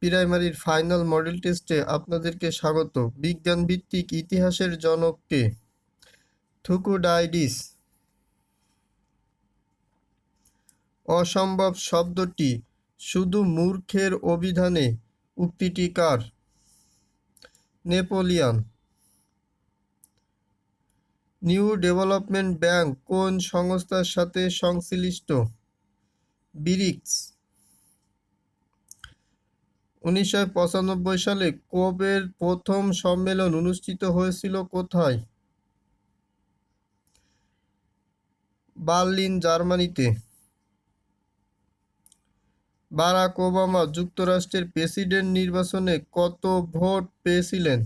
প্রাইমারির final model টেস্টে আপনাদেরকে স্বাগত। বিজ্ঞান ভিত্তিক ইতিহাসের জনক কে? থুকুডাইডিস। অসম্ভব শব্দটি শুধু মূর্খের অভিধানে উক্তিটি কার? নেপোলিয়ন। নিউ ডেভেলপমেন্ট ব্যাংক কোন সংস্থার সাথে সংশ্লিষ্ট? ব্রিক্স। 1995 সালে কোবের প্রথম সম্মেলন অনুষ্ঠিত হয়েছিল কোথায়? বার্লিন, জার্মানিতে। বারাক ওবামা যুক্তরাষ্ট্রের প্রেসিডেন্ট নির্বাচনে কত ভোট পেয়েছিলেন?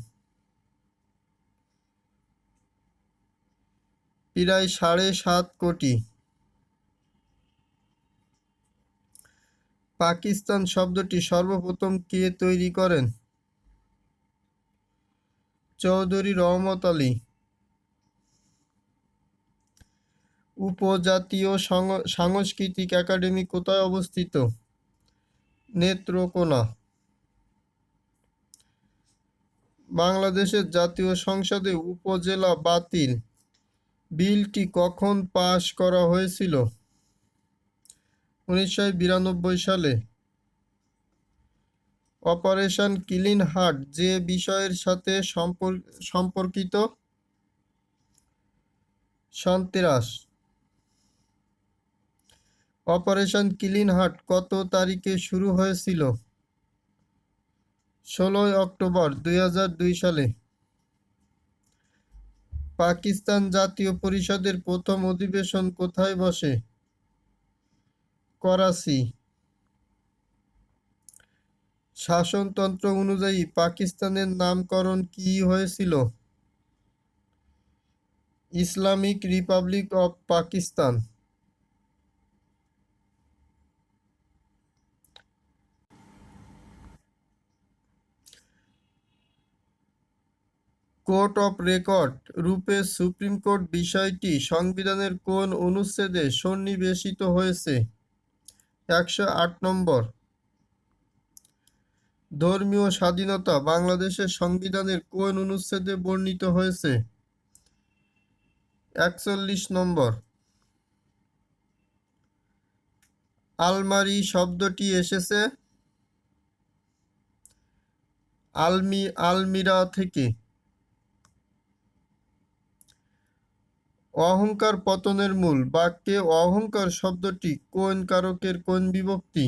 প্রায় 7.5 কোটি। পাকিস্তান শব্দটি সর্বপ্রথম কে তৈরি করেন? চৌধুরী রহমত আলী। উপজাতীয় সাংস্কৃতিক একাডেমি কোথায় অবস্থিত? নেত্রকোনা। বাংলাদেশের জাতীয় সংসদে উপজেলা বাতিল বিলটি কখন পাস করা হয়েছিল? 1992 সালে। অপারেশন ক্লিন হার্ট যে বিষয়ের সাথে সম্পর্কিত? সন্ত্রাস। অপারেশন ক্লিন হার্ট কত তারিখে শুরু হয়েছিল? 16 অক্টোবর 2002 সালে। পাকিস্তান জাতীয় পরিষদের প্রথম অধিবেশন কোথায় বসে? করাচি। শাসনতন্ত্র অনুযায়ী পাকিস্তানের নামকরণ কি হয়েছিল? Islamic Republic of Pakistan. Court of record রূপে সুপ্রিম কোর্ট বিষয়টি সংবিধানের কোন অনুচ্ছেদে সন্নিবেশিত হয়েছে? 108 নম্বর। ধর্মীয় স্বাধীনতা বাংলাদেশের সংবিধানের কোন অনুচ্ছেদে বর্ণিত হয়েছে? 41 নম্বর। আলমারি শব্দটি এসেছে আলমিরা থেকে। অহংকার পতনের মূল বাক্যে অহংকার শব্দটি কোন কারকের কোন বিভক্তি?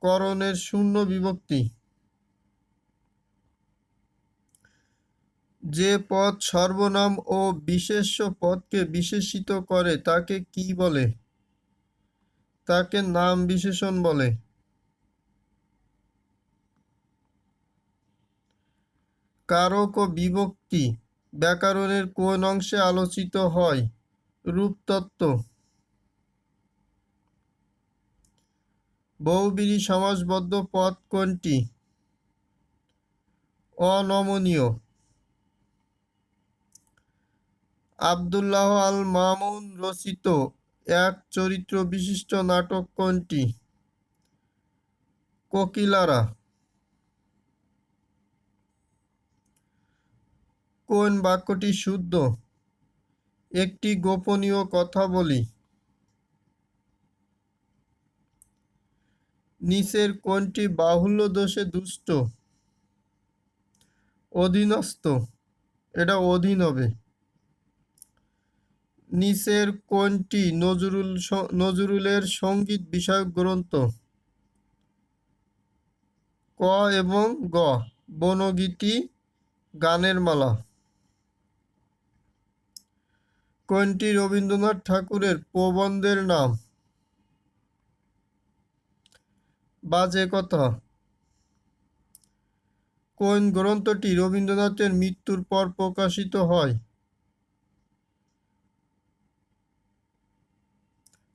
করণের শূন্য বিভক্তি। যে পদ সর্বনাম ও বিশেষ্য পদকে বিশেষিত করে তাকে কি বলে? তাকে নাম বিশেষণ বলে। কারক ও বিভক্তি ব্যাকরণের কোন অংশে আলোচিত হয়? রূপতত্ত্ব। বহুব্রীহি সমাসবদ্ধ পদ কোনটি? অনমনীয়। আব্দুল্লাহ আল মামুন রচিত এক চরিত্র বিশিষ্ট নাটক কোনটি? কোকিলারা। কোন বাক্যটি শুদ্ধ? একটি গোপনীয় কথা বলি। নিচের কোনটি বাহুল্য দোষে দুষ্ট? অধীনস্থ। এটা অধীন হবে। নিচের কোনটি নজরুলের সঙ্গীত বিষয়ক গ্রন্থ? ক এবং গ। বনগীতি, গানের মালা। কোনটি রবীন্দ্রনাথ ঠাকুরের প্রবন্ধের নাম? বাজে কথা। কোন গ্রন্থটি রবীন্দ্রনাথের মৃত্যুর পর প্রকাশিত হয়?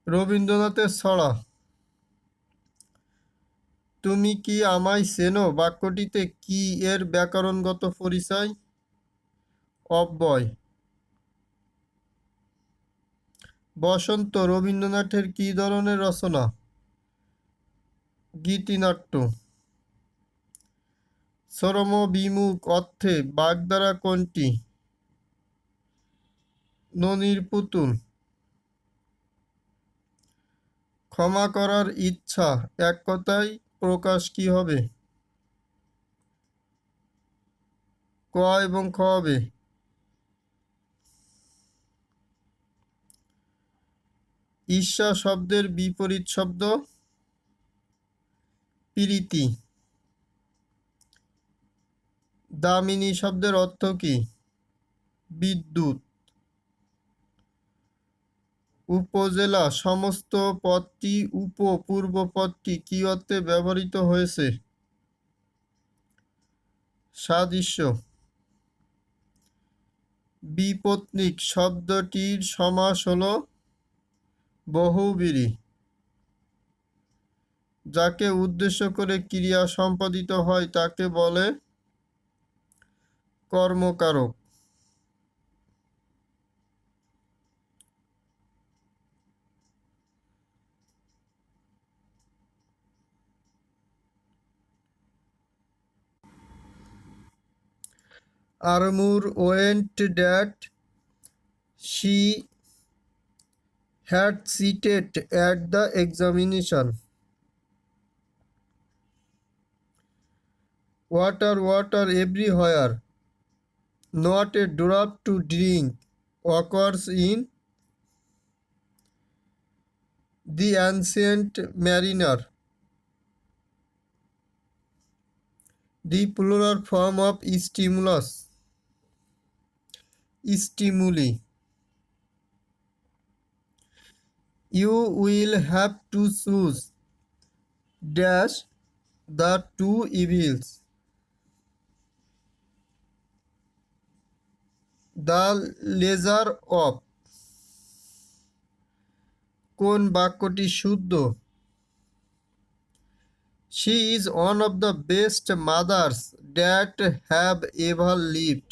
রবীন্দ্রনাথের ছড়া। তুমি কি আমায় চেনো বাক্যটিতে কি এর ব্যাকরণগত পরিচয়? অব্যয়। বসন্ত রবীন্দ্রনাথের কি ধরনের রচনা? গীতিনাট্য। শ্রমবিমুখ অর্থে বাগধারা কোনটি? ননির পুতুল। ক্ষমা করার ইচ্ছা এক কথায় প্রকাশ কি হবে? ক এবং খ হবে। ঈর্ষা শব্দের বিপরীত শব্দ? প্রীতি। দামিনী শব্দের অর্থ কি? বিদ্যুৎ। উপজেলা সমস্ত পদটি পূর্ব পদটি কি অর্থে ব্যবহৃত হয়েছে? সাদৃশ্য। বিপত্নিক শব্দটির সমাস হলো বহুব্রীহি। যাকে উদ্দেশ্য করে ক্রিয়া সম্পাদিত হয় তাকে বলে কর্মকারক। Armour went that she had cheated at the examination. Water, water everywhere. Not a drop to drink. Occurs in The Ancient Mariner. The plural form of stimulus. Stimuli. You will have to choose dash the two evils. The leisure of. কোন বাক্যটি শুদ্ধ? She is one of the best mothers that have ever lived.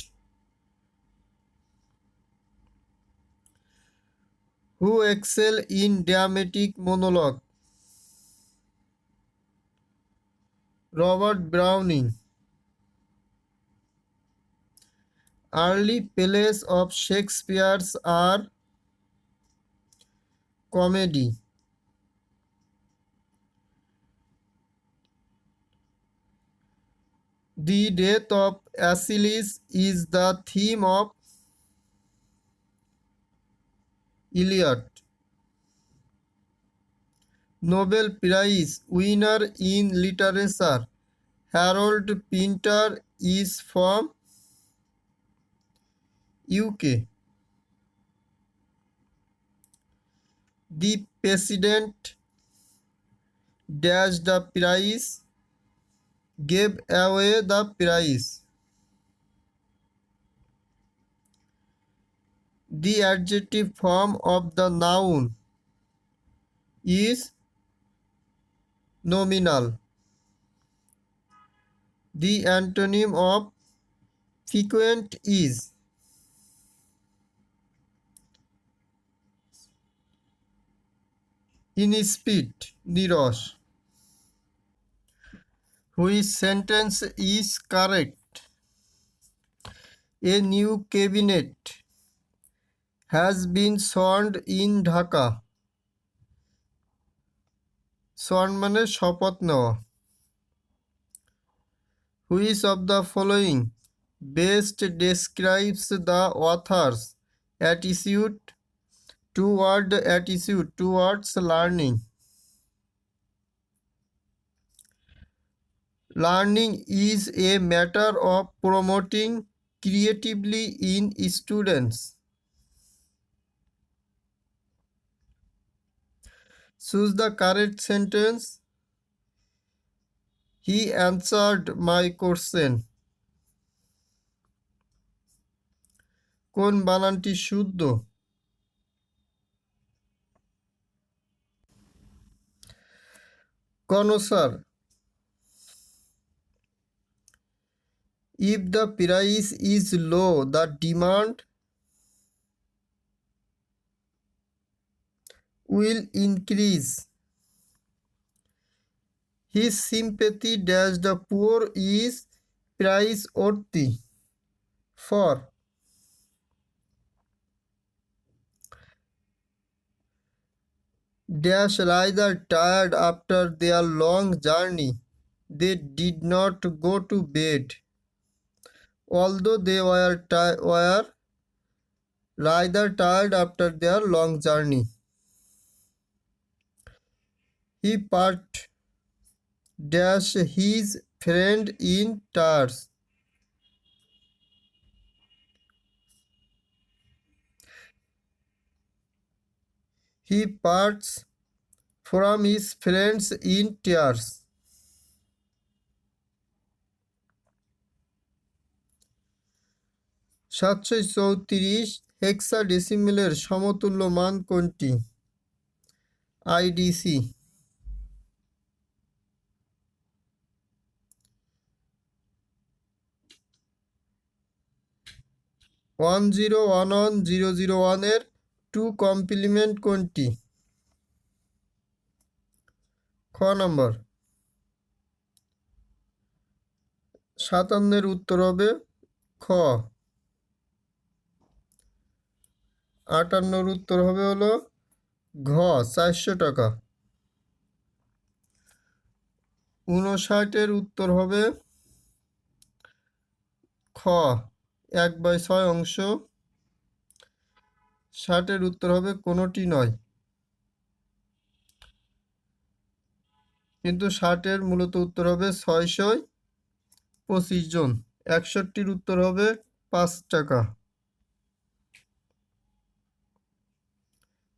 Who excel in dramatic monologue? Robert Browning. Early plays of Shakespeare's are comedy. The death of Achilles is the theme of Iliad. Nobel Prize winner in literature Harold Pinter is from UK. The president dash the prize, gave away the prize. The adjective form of the noun is nominal. The antonym of frequent is insipid, nirosh. Which sentence is correct? A new cabinet has been sworn in Dhaka. Sworn মানে শপথ নেওয়া। Which of the following best describes the author's attitude towards learning? Learning is a matter of promoting creatively in students. Choose the correct sentence. He answered my question. কোন বানানটি শুদ্ধ? কনসার। If the price is low, the demand will increase. His sympathy dash the poor is price worthy for dash rather tired after their long journey. They did not go to bed, although they were rather tired after their long journey. He part dash his friend in tears. He parts from his friends in tears. 734 হেক্সাডেসিমেলের সমতুল্য মান কোনটি? IDC. 1011-001 এর 2 complement কোনটি? খ নম্বর। 57 এর উত্তর হবে খ। 58 উত্তর হবে হলো ঘ 400 টাকা। 59 এর উত্তর হবে খ 1/6 অংশ। 60 এর উত্তর হবে কোনোটি নয়, কিন্তু 60 এর মূলত উত্তর হবে 625 জন। 61 উত্তর হবে 5 টাকা।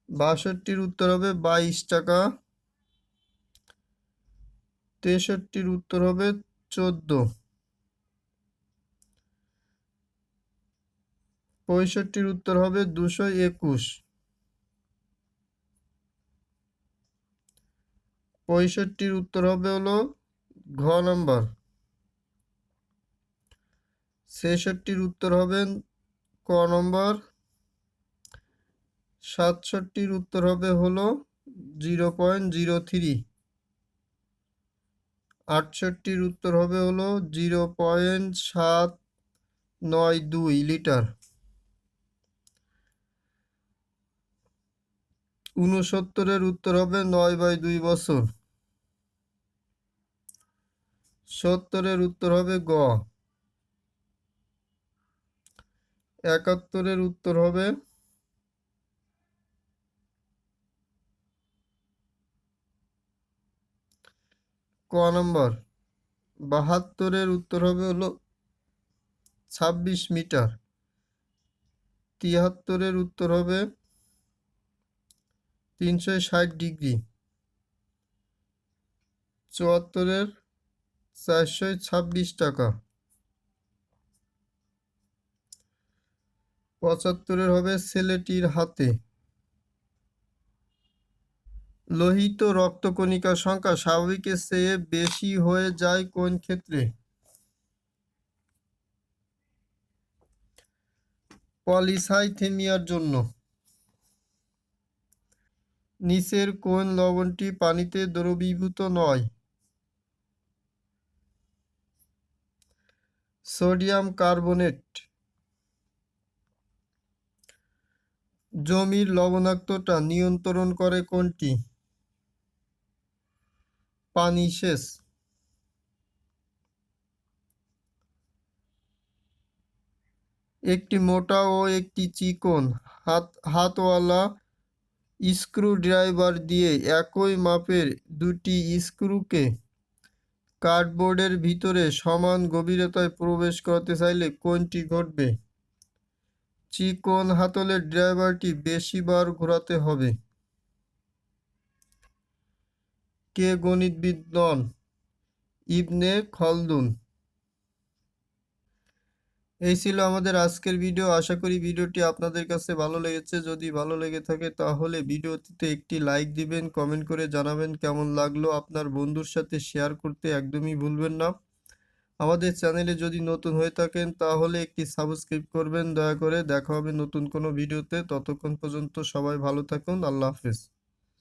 62 উত্তর হবে 22 টাকা। 63 উত্তর হবে 14। 65 উত্তর হবে 221। 65 উত্তর হবে হলো ঘ নম্বর। 66 উত্তর হবে ক নম্বর। 67 উত্তর হবে হলো 0.03। 68 উত্তর হবে হলো 0.792 লিটার। 69 এর উত্তর হবে 9/2 বছর। 70 এর উত্তর হবে গ। 71 এর উত্তর হবে ক নম্বর। 72 এর উত্তর হবে হলো 26 মিটার। 73 এর উত্তর হবে 360 ডিগ্রি। 74 এর 426 টাকা। 75 এর হবে ছেলেটির হাতে। লোহিত রক্তকণিকার সংখ্যা স্বাভাবিকের চেয়ে বেশি হয়ে যায় কোন ক্ষেত্রে? পলিসাইথেমিয়ার জন্য। নিচের কোন লবণটি পানিতে দ্রবীভূত নয়? Sodium carbonate. জমির লবণাক্ততা নিয়ন্ত্রণ করে কোনটি? পানি সেচ। একটি মোটা ও একটি চিকন হাতওয়ালা স্ক্রুড্রাইভার দিয়ে একই মাপের দুটি স্ক্রুকে কার্ডবোর্ডের ভিতরে সমান গভীরতায় প্রবেশ করতে চাইলে কোনটি ঘটবে? চিকন হাতলের ড্রাইভারটি বেশি বার ঘোরাতে হবে। কে গণিতবিদ নন? ইবনে খলদুন। এই ছিল আমাদের আজকের ভিডিও। আশা করি ভিডিওটি আপনাদের কাছে ভালো লেগেছে। যদি ভালো লেগে থাকে তাহলে ভিডিওটিতে একটি লাইক দিবেন, কমেন্ট করে জানাবেন কেমন লাগলো। আপনার বন্ধুর সাথে শেয়ার করতে একদমই ভুলবেন না। আমাদের চ্যানেলে যদি নতুন হয়ে থাকেন তাহলে একটি সাবস্ক্রাইব করবেন দয়া করে। দেখা হবে নতুন কোনো ভিডিওতে। ততক্ষণ পর্যন্ত সবাই ভালো থাকুন। আল্লাহ হাফেজ।